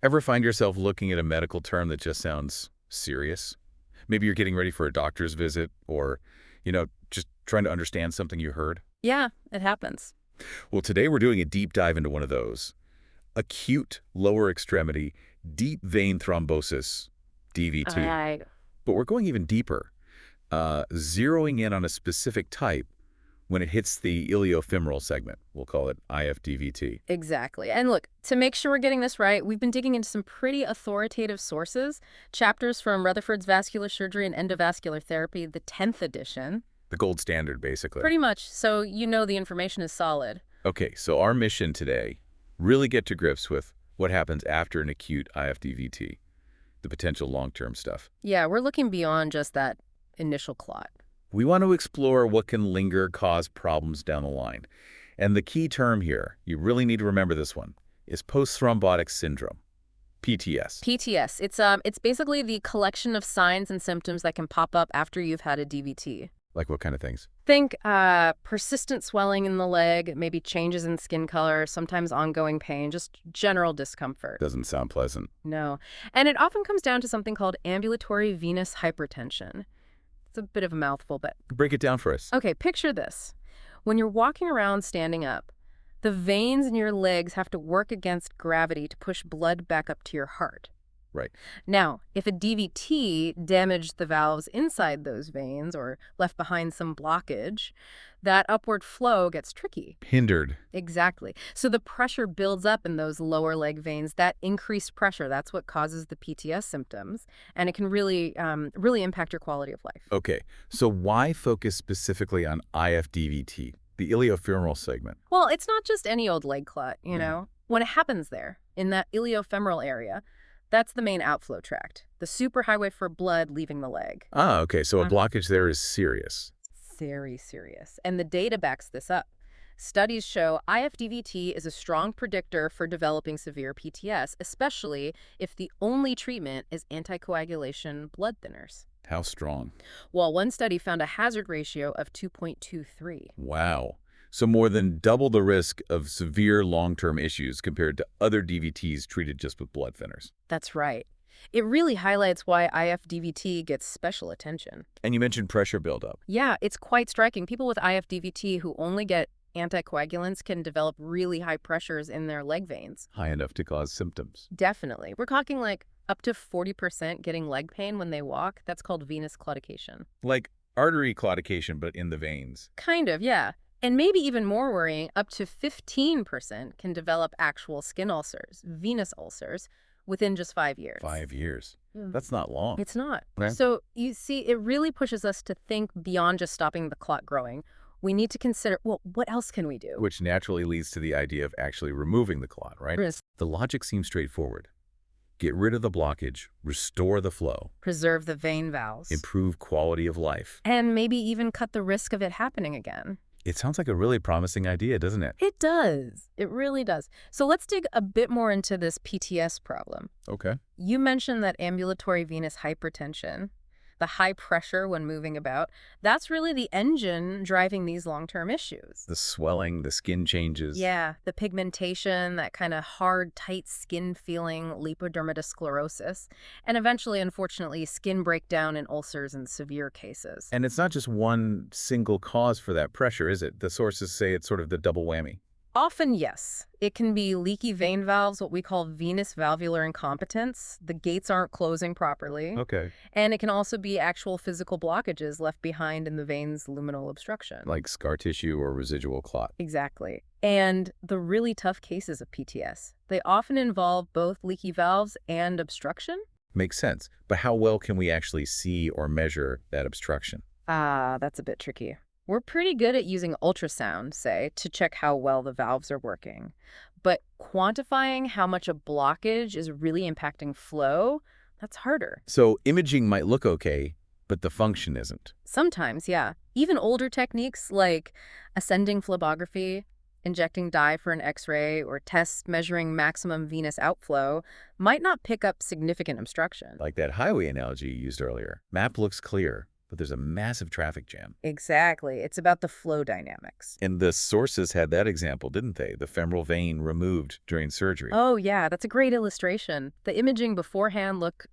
Ever find yourself looking at a medical term that just sounds serious? Maybe you're getting ready for a doctor's visit or, just trying to understand something you heard? Yeah, it happens. Well, today we're doing a deep dive into one of those. Acute lower extremity deep vein thrombosis, DVT. I But we're going even deeper, zeroing in on a specific type when it hits the ileofemoral segment. We'll call it IFDVT. Exactly. And look, to make sure we're getting this right, we've been digging into some pretty authoritative sources, chapters from Rutherford's Vascular Surgery and Endovascular Therapy, the 10th edition. The gold standard, basically. Pretty much, so you know the information is solid. Okay, so our mission today, really get to grips with what happens after an acute IFDVT, the potential long-term stuff. Yeah, we're looking beyond just that initial clot. We want to explore what can linger, cause problems down the line. And the key term here, you really need to remember this one, is post-thrombotic syndrome, PTS. PTS, it's basically the collection of signs and symptoms that can pop up after you've had a DVT. Like what kind of things? Think persistent swelling in the leg, maybe changes in skin color, sometimes ongoing pain, just general discomfort. Doesn't sound pleasant. No. And it often comes down to something called ambulatory venous hypertension. It's a bit of a mouthful, but... Break it down for us. Okay, picture this. When you're walking around standing up, the veins in your legs have to work against gravity to push blood back up to your heart. Right. Now, if a DVT damaged the valves inside those veins or left behind some blockage, that upward flow gets tricky. Hindered. Exactly. So the pressure builds up in those lower leg veins. That increased pressure, that's what causes the PTS symptoms, and it can really impact your quality of life. Okay, so why focus specifically on IFDVT, the ileofemoral segment? Well, it's not just any old leg clot, you know. When it happens there, in that ileofemoral area, that's the main outflow tract, the superhighway for blood leaving the leg. Ah, okay, so a blockage there is serious. Very serious. And the data backs this up. Studies show IFDVT is a strong predictor for developing severe PTS, especially if the only treatment is anticoagulation blood thinners. How strong? Well, one study found a hazard ratio of 2.23. Wow. So more than double the risk of severe long-term issues compared to other DVTs treated just with blood thinners. That's right. It really highlights why IFDVT gets special attention. And you mentioned pressure buildup. Yeah, it's quite striking. People with IFDVT who only get anticoagulants can develop really high pressures in their leg veins. High enough to cause symptoms. Definitely. We're talking like up to 40% getting leg pain when they walk. That's called venous claudication. Like artery claudication, but in the veins. Kind of, yeah. And maybe even more worrying, up to 15% can develop actual skin ulcers, venous ulcers, within just 5 years. 5 years. That's not long. It's not. Okay. So, you see, it really pushes us to think beyond just stopping the clot growing. We need to consider, well, what else can we do? Which naturally leads to the idea of actually removing the clot, right? Yes. The logic seems straightforward. Get rid of the blockage, restore the flow, Preserve the vein valves. improve quality of life. And maybe even cut the risk of it happening again. It sounds like a really promising idea, doesn't it? It does. It really does. So let's dig a bit more into this PTS problem. Okay. You mentioned that ambulatory venous hypertension, the high pressure when moving about, that's really the engine driving these long-term issues. The swelling, the skin changes. Yeah, the pigmentation, that kind of hard, tight skin feeling, lipodermatous sclerosis, and eventually, unfortunately, skin breakdown in ulcers in severe cases. And it's not just one single cause for that pressure, is it? The sources say it's sort of the double whammy. Often, yes. It can be leaky vein valves, what we call venous valvular incompetence. The gates aren't closing properly. Okay. And it can also be actual physical blockages left behind in the vein's luminal obstruction. Like scar tissue or residual clot. Exactly. And the really tough cases of PTS, they often involve both leaky valves and obstruction. Makes sense. But how well can we actually see or measure that obstruction? That's a bit tricky. We're pretty good at using ultrasound, say, to check how well the valves are working. But quantifying how much a blockage is really impacting flow, that's harder. So imaging might look okay, but the function isn't. Sometimes, yeah. Even older techniques like ascending phlebography, injecting dye for an X-ray, or tests measuring maximum venous outflow might not pick up significant obstruction. Like that highway analogy you used earlier. Map looks clear, but there's a massive traffic jam. Exactly. It's about the flow dynamics. And the sources had that example, didn't they? The femoral vein removed during surgery. Oh, yeah, that's a great illustration. The imaging beforehand looked,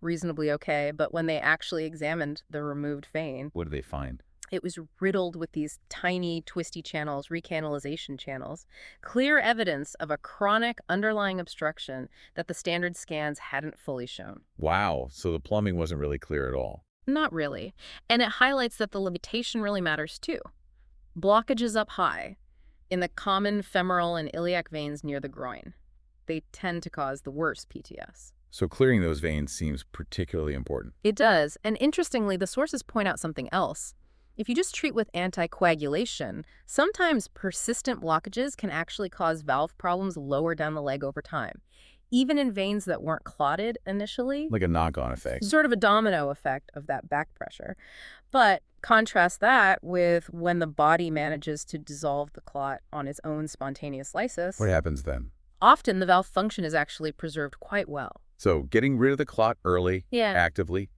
reasonably okay, but when they actually examined the removed vein, What did they find? it was riddled with these tiny, twisty channels, recanalization channels, clear evidence of a chronic underlying obstruction that the standard scans hadn't fully shown. Wow, so the plumbing wasn't really clear at all. Not really. And it highlights that the limitation really matters too. Blockage is up high in the common femoral and iliac veins near the groin. They tend to cause the worst PTS. So clearing those veins seems particularly important. It does. And interestingly, the sources point out something else. If you just treat with anticoagulation, sometimes persistent blockages can actually cause valve problems lower down the leg over time, even in veins that weren't clotted initially. Like a knock-on effect. Sort of a domino effect of that back pressure. But contrast that with when the body manages to dissolve the clot on its own spontaneous lysis. What happens then? Often the valve function is actually preserved quite well. So getting rid of the clot early, Yeah. actively,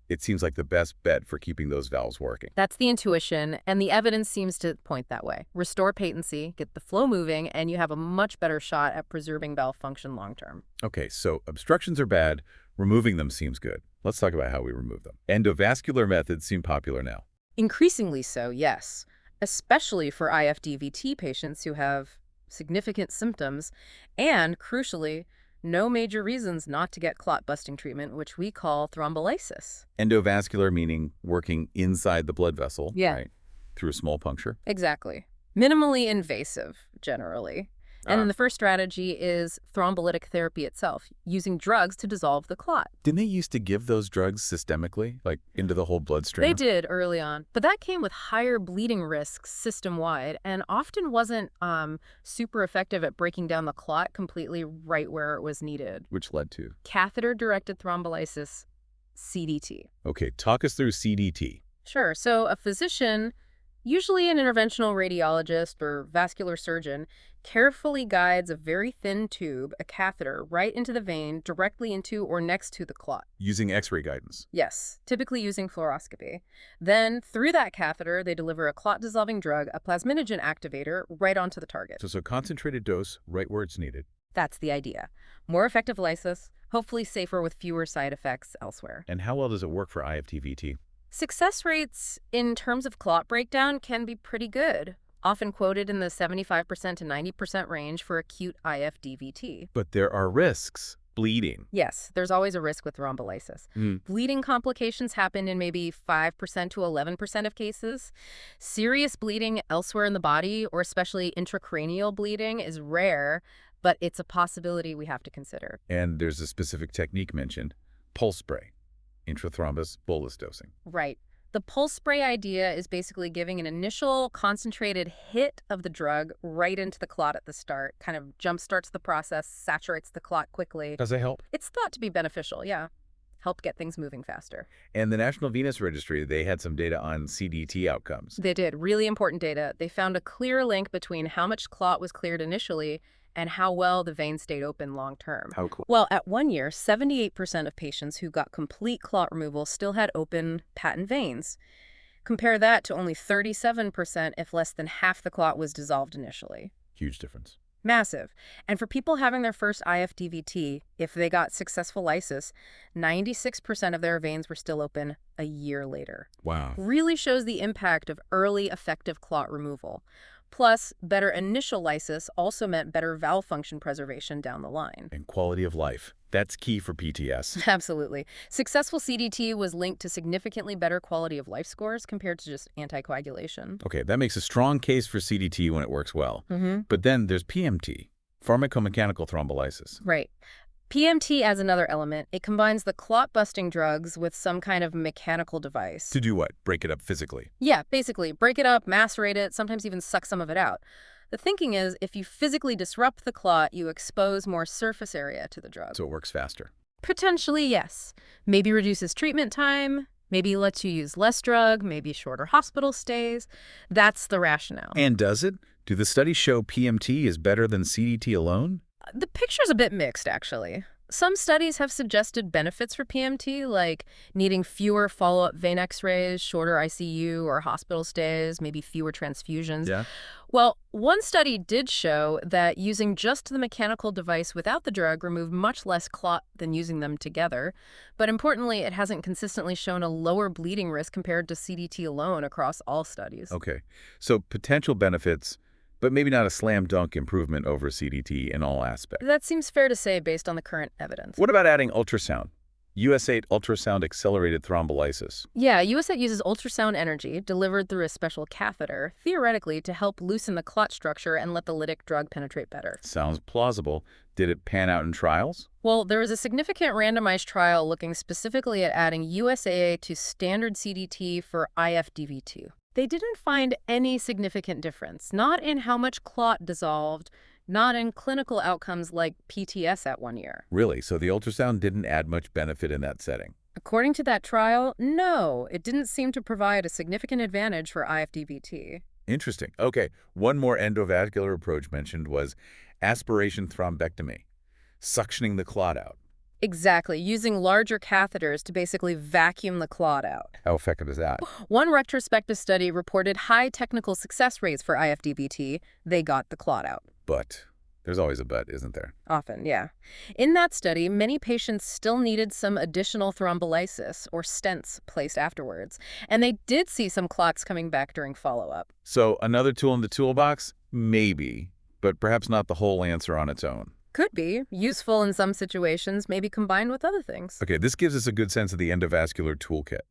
it seems like the best bet for keeping those valves working. That's the intuition, and the evidence seems to point that way. Restore patency, get the flow moving, and you have a much better shot at preserving valve function long term. Okay, so obstructions are bad. Removing them seems good. Let's talk about how we remove them. Endovascular methods seem popular now. Increasingly so, yes, especially for IFDVT patients who have significant symptoms and, crucially, no major reasons not to get clot-busting treatment, which we call thrombolysis. Endovascular meaning working inside the blood vessel, Yeah. right? Through a small puncture. Exactly. Minimally invasive, generally. And then the first strategy is thrombolytic therapy itself, using drugs to dissolve the clot. Didn't they used to give those drugs systemically, like into the whole bloodstream? They did early on, but that came with higher bleeding risks system-wide and often wasn't super effective at breaking down the clot completely right where it was needed. Which led to? Catheter-directed thrombolysis, CDT. Okay, talk us through CDT. Sure. So a physician, usually an interventional radiologist or vascular surgeon, carefully guides a very thin tube, a catheter, right into the vein, directly into or next to the clot. Using X-ray guidance. Yes, typically using fluoroscopy. Then, through that catheter, they deliver a clot-dissolving drug, a plasminogen activator, right onto the target. So concentrated dose, right where it's needed. That's the idea. More effective lysis, hopefully safer with fewer side effects elsewhere. And how well does it work for IFDVT? Success rates in terms of clot breakdown can be pretty good, often quoted in the 75% to 90% range for acute IFDVT. But there are risks. Bleeding. Yes, there's always a risk with thrombolysis. Bleeding complications happen in maybe 5% to 11% of cases. Serious bleeding elsewhere in the body, or especially intracranial bleeding, is rare, but it's a possibility we have to consider. And there's a specific technique mentioned, pulse spray, intrathrombus bolus dosing. Right. The pulse spray idea is basically giving an initial concentrated hit of the drug right into the clot at the start, kind of jump-starts the process, saturates the clot quickly. Does it help? It's thought to be beneficial, yeah. Help get things moving faster. And the National Venous Registry, they had some data on CDT outcomes. They did. Really important data. They found a clear link between how much clot was cleared initially and how well the vein stayed open long term. How cool. Well, at 1 year, 78% of patients who got complete clot removal still had open patent veins. Compare that to only 37% if less than half the clot was dissolved initially. Huge difference. Massive. And for people having their first IFDVT, if they got successful lysis, 96% of their veins were still open a year later. Wow. Really shows the impact of early effective clot removal. Plus, better initial lysis also meant better valve function preservation down the line. And quality of life. That's key for PTS. Absolutely. Successful CDT was linked to significantly better quality of life scores compared to just anticoagulation. Okay, that makes a strong case for CDT when it works well. But then there's PMT, pharmacomechanical thrombolysis. Right. PMT adds another element. It combines the clot-busting drugs with some kind of mechanical device. To do what? Break it up physically? Yeah, basically. Break it up, macerate it, sometimes even suck some of it out. The thinking is, if you physically disrupt the clot, you expose more surface area to the drug. So it works faster. Potentially, yes. Maybe reduces treatment time, maybe lets you use less drug, maybe shorter hospital stays. That's the rationale. And does it? Do the studies show PMT is better than CDT alone? The picture's a bit mixed, actually. Some studies have suggested benefits for PMT, like needing fewer follow-up vein x-rays, shorter ICU or hospital stays, maybe fewer transfusions. Yeah? Well, one study did show that using just the mechanical device without the drug removed much less clot than using them together. But importantly, it hasn't consistently shown a lower bleeding risk compared to CDT alone across all studies. Okay. So potential benefits, but maybe not a slam dunk improvement over CDT in all aspects. That seems fair to say based on the current evidence. What about adding ultrasound? US8 ultrasound accelerated thrombolysis. Yeah, US8 uses ultrasound energy delivered through a special catheter, theoretically to help loosen the clot structure and let the lytic drug penetrate better. Sounds plausible. Did it pan out in trials? Well, there was a significant randomized trial looking specifically at adding USAA to standard CDT for IFDVT. They didn't find any significant difference, not in how much clot dissolved, not in clinical outcomes like PTS at 1 year. Really? So the ultrasound didn't add much benefit in that setting? According to that trial, no, it didn't seem to provide a significant advantage for IFDVT. Interesting. Okay, one more endovascular approach mentioned was aspiration thrombectomy, suctioning the clot out. Exactly, using larger catheters to basically vacuum the clot out. How effective is that? One retrospective study reported high technical success rates for IFDVT. They got the clot out. But there's always a but, isn't there? Often, yeah. In that study, many patients still needed some additional thrombolysis, or stents, placed afterwards. And they did see some clots coming back during follow-up. So another tool in the toolbox? Maybe, but perhaps not the whole answer on its own. Could be. Useful in some situations, maybe combined with other things. Okay, this gives us a good sense of the endovascular toolkit.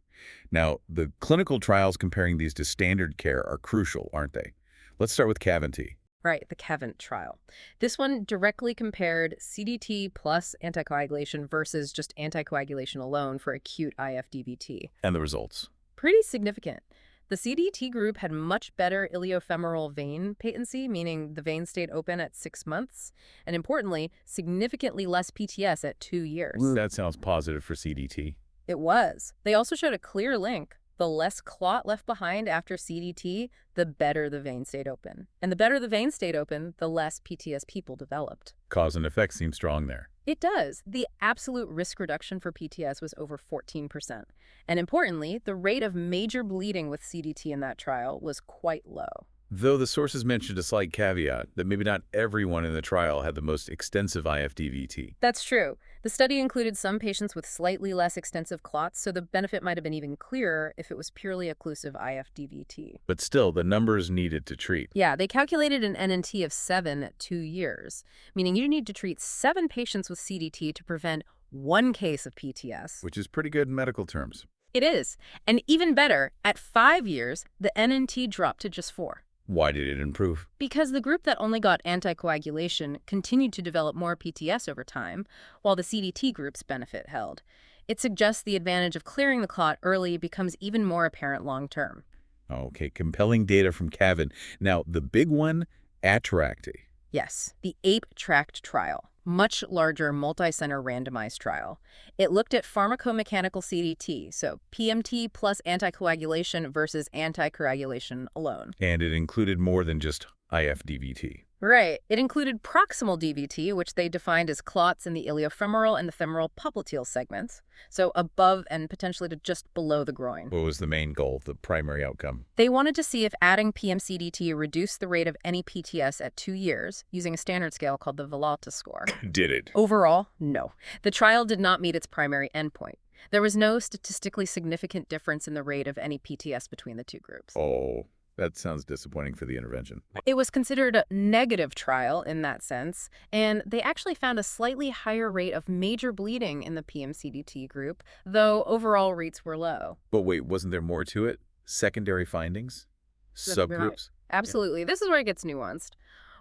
Now, the clinical trials comparing these to standard care are crucial, aren't they? Let's start with CAVIT. Right, the CAVIT trial. This one directly compared CDT plus anticoagulation versus just anticoagulation alone for acute IFDVT. And the results? Pretty significant. The CDT group had much better ileofemoral vein patency, meaning the vein stayed open at 6 months, and importantly, significantly less PTS at 2 years. That sounds positive for CDT. It was. They also showed a clear link. The less clot left behind after CDT, the better the vein stayed open. And the better the vein stayed open, the less PTS people developed. Cause and effect seem strong there. It does. The absolute risk reduction for PTS was over 14%. And importantly, the rate of major bleeding with CDT in that trial was quite low. Though the sources mentioned a slight caveat that maybe not everyone in the trial had the most extensive IFDVT. That's true. The study included some patients with slightly less extensive clots, so the benefit might have been even clearer if it was purely occlusive IFDVT. But still, the numbers needed to treat. Yeah, they calculated an NNT of 7 at 2 years, meaning you need to treat 7 patients with CDT to prevent 1 case of PTS. Which is pretty good in medical terms. It is. And even better, at 5 years, the NNT dropped to just 4. Why did it improve? Because the group that only got anticoagulation continued to develop more PTS over time, while the CDT group's benefit held. It suggests the advantage of clearing the clot early becomes even more apparent long-term. Okay, compelling data from CAVIT. Now, the big one, ATTRACT. Yes, the APE tract trial. Much larger multi-center randomized trial. It looked at pharmacomechanical CDT, so PMT plus anticoagulation versus anticoagulation alone. And it included more than just IFDVT. Right. It included proximal DVT, which they defined as clots in the ileofemoral and the femoral popliteal segments, so above and potentially to just below the groin. What was the main goal, the primary outcome? They wanted to see if adding PMCDT reduced the rate of any PTS at 2 years using a standard scale called the Velata score. Did it? Overall, no. The trial did not meet its primary endpoint. There was no statistically significant difference in the rate of any PTS between the two groups. Oh, that sounds disappointing for the intervention. It was considered a negative trial in that sense, and they actually found a slightly higher rate of major bleeding in the PMCDT group, though overall rates were low. But wait, wasn't there more to it? Secondary findings? Subgroups? Absolutely. Yeah. This is where it gets nuanced.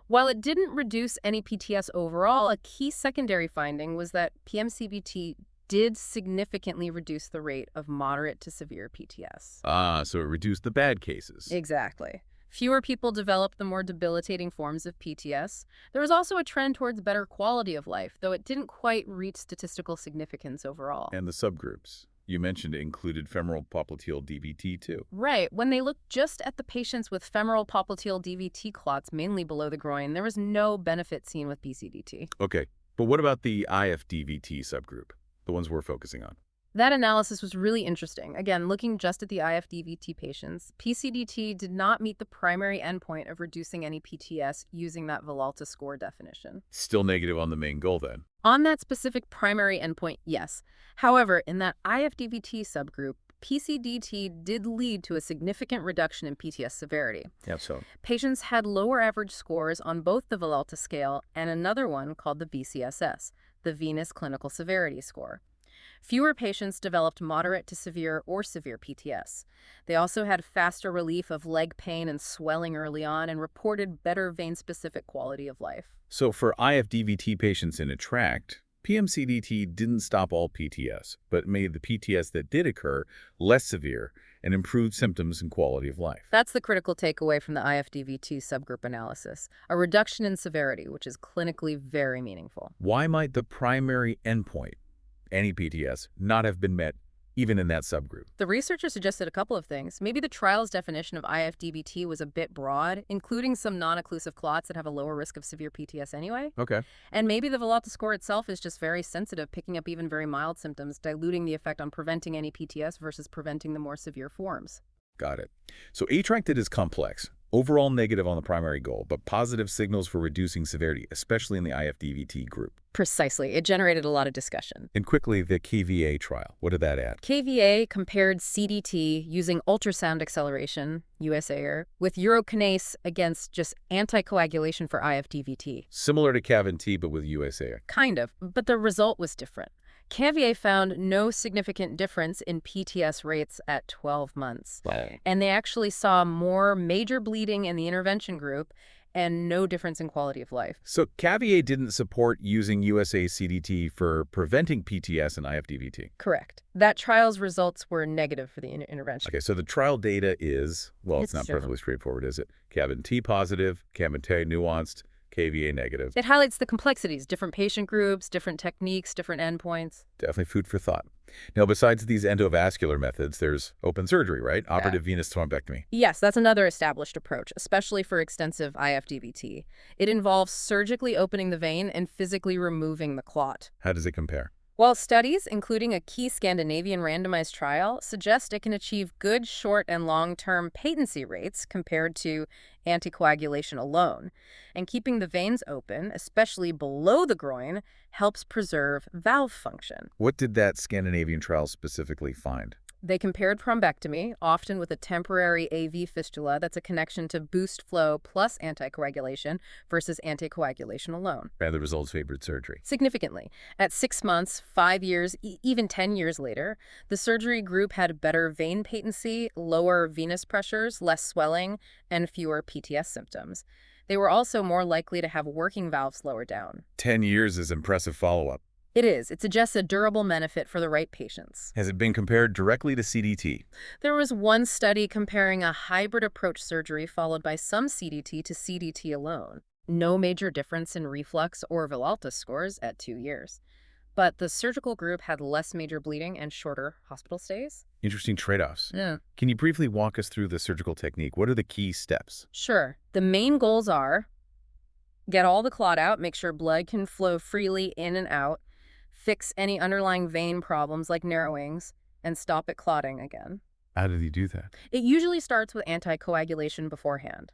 While it didn't reduce any PTS overall, a key secondary finding was that PMCDT did significantly reduce the rate of moderate to severe PTS. Ah, so it reduced the bad cases. Exactly. Fewer people developed the more debilitating forms of PTS. There was also a trend towards better quality of life, though it didn't quite reach statistical significance overall. And the subgroups you mentioned included femoral popliteal DVT too. Right. When they looked just at the patients with femoral popliteal DVT clots, mainly below the groin, there was no benefit seen with PCDT. Okay. But what about the IFDVT subgroup, the ones we're focusing on? That analysis was really interesting. Again, looking just at the IFDVT patients, PCDT did not meet the primary endpoint of reducing any PTS using that Villalta score definition. Still negative on the main goal then. On that specific primary endpoint, yes. However, in that IFDVT subgroup, PCDT did lead to a significant reduction in PTS severity. Yeah, so Patients had lower average scores on both the Villalta scale and another one called the VCSS, the Venous Clinical Severity Score. Fewer patients developed moderate to severe or severe PTS. They also had faster relief of leg pain and swelling early on and reported better vein-specific quality of life. So for IFDVT patients in ATTRACT, PMCDT didn't stop all PTS, but made the PTS that did occur less severe and improved symptoms and quality of life. That's the critical takeaway from the IFDVT subgroup analysis, a reduction in severity, which is clinically very meaningful. Why might the primary endpoint, any PTS, not have been met even in that subgroup? The researcher suggested a couple of things. Maybe the trial's definition of IFDVT was a bit broad, including some non-occlusive clots that have a lower risk of severe PTS anyway. Okay. And maybe the Villalta score itself is just very sensitive, picking up even very mild symptoms, diluting the effect on preventing any PTS versus preventing the more severe forms. Got it. So ATTRACT is complex. Overall negative on the primary goal, but positive signals for reducing severity, especially in the IFDVT group. Precisely. It generated a lot of discussion. And quickly, the KVA trial. What did that add? KVA compared CDT using ultrasound acceleration, USAR, with urokinase against just anticoagulation for IFDVT. Similar to CAV&T, but with USAR. Kind of, but the result was different. KVA found no significant difference in PTS rates at 12 months. Wow. And they actually saw more major bleeding in the intervention group and no difference in quality of life. So CAVIA didn't support using USA CDT for preventing PTS and IFDVT. Correct. That trial's results were negative for the intervention. Okay, so the trial data is, well, it's not general. perfectly straightforward, is it? CAV&T positive, CAV&T nuanced, KVA negative. It highlights the complexities, different patient groups, different techniques, different endpoints. Definitely food for thought. Now, besides these endovascular methods, there's open surgery, right? Operative venous thrombectomy. Yes, that's another established approach, especially for extensive IFDVT. It involves surgically opening the vein and physically removing the clot. How does it compare? While studies, including a key Scandinavian randomized trial, suggest it can achieve good short and long-term patency rates compared to anticoagulation alone. And keeping the veins open, especially below the groin, helps preserve valve function. What did that Scandinavian trial specifically find? They compared thrombectomy, often with a temporary AV fistula that's a connection to boost flow plus anticoagulation, versus anticoagulation alone. And the results favored surgery. Significantly. At 6 months, 5 years, even 10 years later, the surgery group had better vein patency, lower venous pressures, less swelling, and fewer PTS symptoms. They were also more likely to have working valves lower down. 10 years is impressive follow-up. It is. It suggests a durable benefit for the right patients. Has it been compared directly to CDT? There was one study comparing a hybrid approach surgery followed by some CDT to CDT alone. No major difference in reflux or Villalta scores at 2 years. But the surgical group had less major bleeding and shorter hospital stays. Interesting trade-offs. Yeah. Can you briefly walk us through the surgical technique? What are the key steps? Sure. The main goals are get all the clot out, make sure blood can flow freely in and out, fix any underlying vein problems like narrowings, and stop it clotting again. How did he do that? It usually starts with anticoagulation beforehand.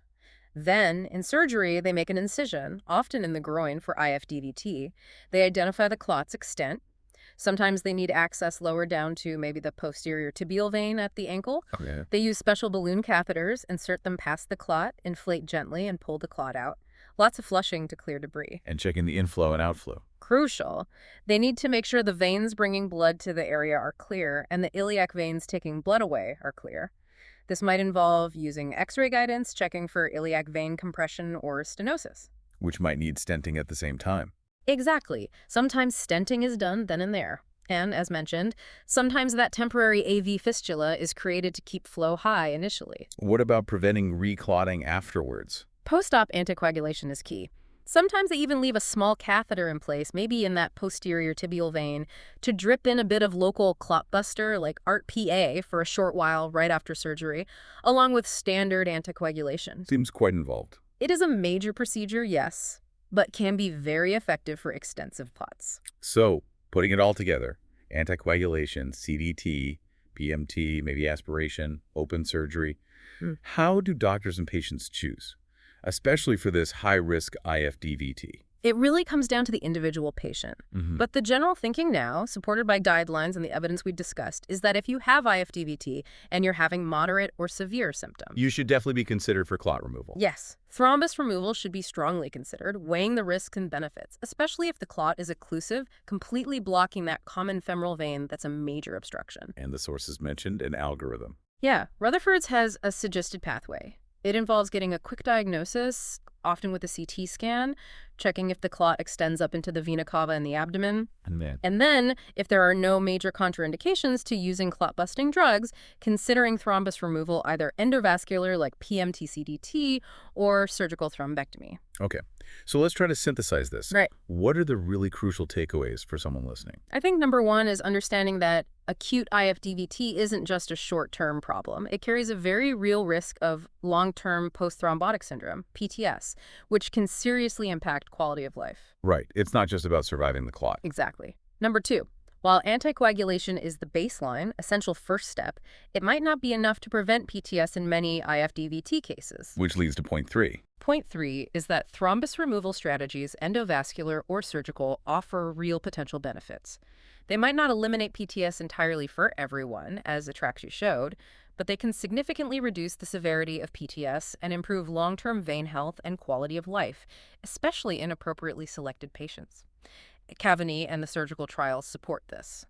Then, in surgery, they make an incision, often in the groin for IFDVT. They identify the clot's extent. Sometimes they need access lower down to maybe the posterior tibial vein at the ankle. Okay. They use special balloon catheters, insert them past the clot, inflate gently, and pull the clot out. Lots of flushing to clear debris. And checking the inflow and outflow. Crucial. They need to make sure the veins bringing blood to the area are clear and the iliac veins taking blood away are clear. This might involve using X-ray guidance, checking for iliac vein compression or stenosis. Which might need stenting at the same time. Exactly. Sometimes stenting is done then and there. And, as mentioned, sometimes that temporary AV fistula is created to keep flow high initially. What about preventing reclotting afterwards? Post-op anticoagulation is key. Sometimes they even leave a small catheter in place, maybe in that posterior tibial vein, to drip in a bit of local clot buster like ART-PA for a short while right after surgery, along with standard anticoagulation. Seems quite involved. It is a major procedure, yes, but can be very effective for extensive clots. So, putting it all together, anticoagulation, CDT, PMT, maybe aspiration, open surgery. Mm. How do doctors and patients choose, especially for this high-risk IFDVT? It really comes down to the individual patient. Hmm. But the general thinking now, supported by guidelines and the evidence we discussed, is that if you have IFDVT and you're having moderate or severe symptoms, You should definitely be considered for clot removal. yes, thrombus removal should be strongly considered, weighing the risks and benefits, especially if the clot is occlusive, completely blocking that common femoral vein that's a major obstruction. And the sources mentioned an algorithm. Yeah, Rutherford's has a suggested pathway. It involves getting a quick diagnosis, often with a CT scan, checking if the clot extends up into the vena cava and the abdomen. And then, if there are no major contraindications to using clot-busting drugs, considering thrombus removal either endovascular like PMT-CDT or surgical thrombectomy. Okay, so let's try to synthesize this. Right. What are the really crucial takeaways for someone listening? I think number one is understanding that acute IFDVT isn't just a short-term problem. It carries a very real risk of long-term post-thrombotic syndrome, PTS, which can seriously impact quality of life. Right, it's not just about surviving the clot. Exactly. Number two, while anticoagulation is the baseline, essential first step, it might not be enough to prevent PTS in many IFDVT cases. Which leads to point three. Point three is that thrombus removal strategies, endovascular or surgical, offer real potential benefits. They might not eliminate PTS entirely for everyone, as Attractu showed, but they can significantly reduce the severity of PTS and improve long-term vein health and quality of life, especially in appropriately selected patients. Cavani and the surgical trials support this.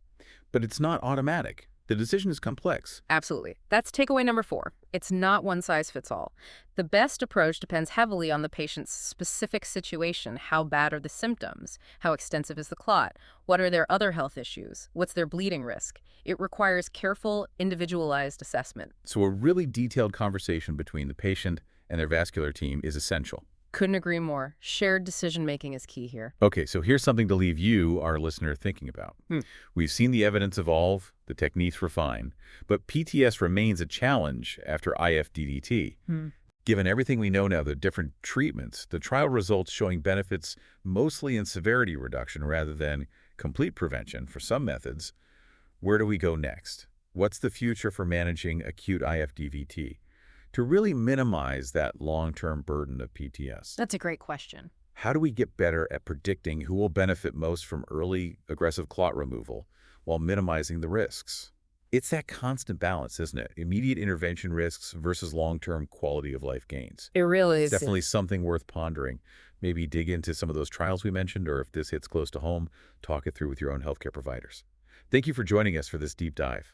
But it's not automatic. The decision is complex. Absolutely. That's takeaway number four. It's not one size fits all. The best approach depends heavily on the patient's specific situation. How bad are the symptoms? How extensive is the clot? What are their other health issues? What's their bleeding risk? It requires careful, individualized assessment. So a really detailed conversation between the patient and their vascular team is essential. Couldn't agree more. Shared decision-making is key here. Okay, so here's something to leave you, our listener, thinking about. We've seen the evidence evolve, the techniques refine, but PTS remains a challenge after IFDVT. Given everything we know now, the different treatments, the trial results showing benefits mostly in severity reduction rather than complete prevention for some methods, where do we go next? What's the future for managing acute IFDVT to really minimize that long-term burden of PTS? That's a great question. How do we get better at predicting who will benefit most from early aggressive clot removal while minimizing the risks? It's that constant balance, isn't it? Immediate intervention risks versus long-term quality of life gains. It really is. Definitely something worth pondering. Maybe dig into some of those trials we mentioned, or if this hits close to home, talk it through with your own healthcare providers. Thank you for joining us for this deep dive.